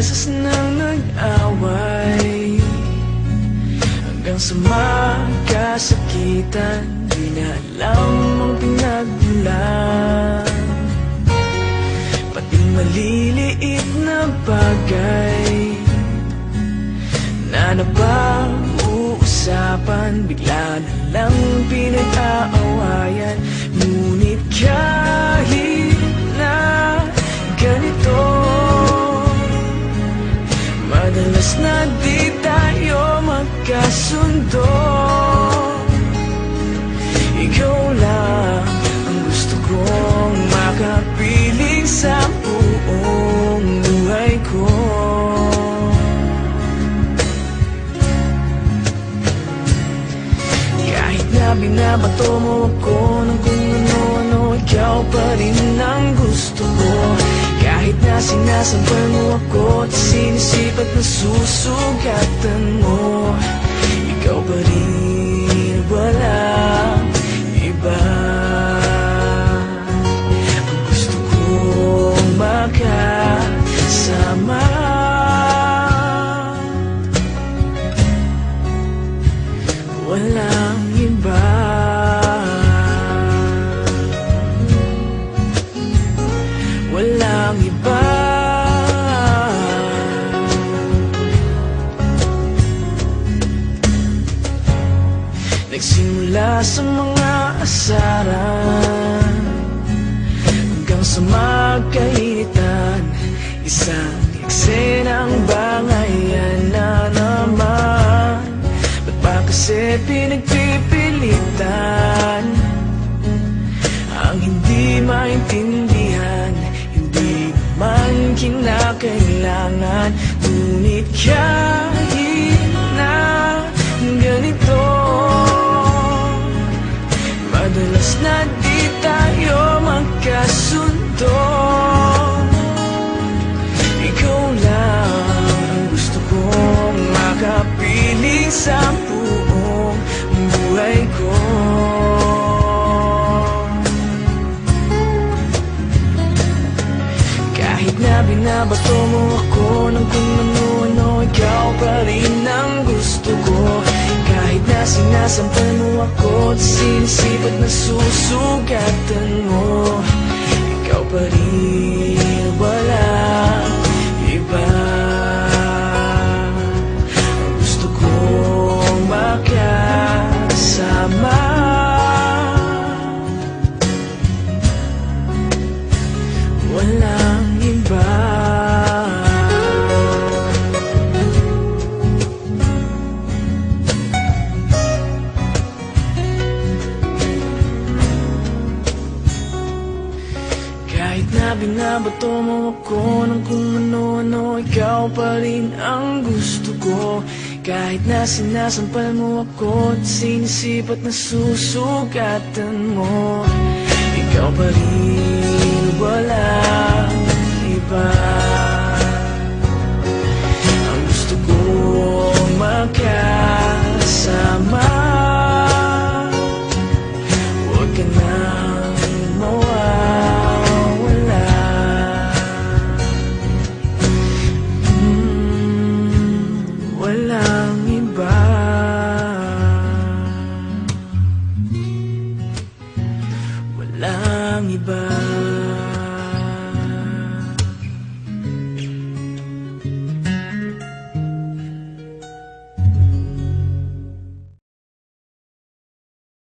beses nang nag-away, hanggang sa magkasakitan. Di na alam ang pinagmulan, pati maliliit na bagay na napag-uusapan, bigla na lang pinag-aawayan. Ngunit kahit na ganito, madalas na di tayo magkasundo. Ikaw lang ang gusto kong makapiling sa buong buhay ko. Kahit na binabato mo ako ng kung ano-ano, ikaw pa rin ang gusto ko. Kahit na sinasampal mo ako at sinisipat na susugatan mo, ikaw pa rin, walang iba. Ang gusto kong makasama, walang iba. Walang iba. Nagsimula sa mga asaran hanggang sa magkainitan, isang eksenang bangayan na naman. Ba't ba kasi pinagpipilitan ang hindi maintindihan, hindi man kinakailangan? Ngunit kahit na ganito, madalas na di tayo magkasundo. Ikaw lang ang gusto kong makapiling sa buong buhay ko. Kahit na binabato mo ako ng kung ano-ano, ikaw pa rin ang gusto ko. Kahit na sinasampal mo ako at sinisipat na susugatan mo, ikaw pa rin, walang iba. Ang gusto kong makasama, walang iba. Kahit na binabato mo ako ng kung ano-ano, ikaw pa rin ang gusto ko. Kahit na sinasampal mo ako at sinisipat na susugatan mo, ikaw pa rin, walang iba. Ang gusto kong makasama, huwag ka nang mawawala. Walang iba. Walang iba.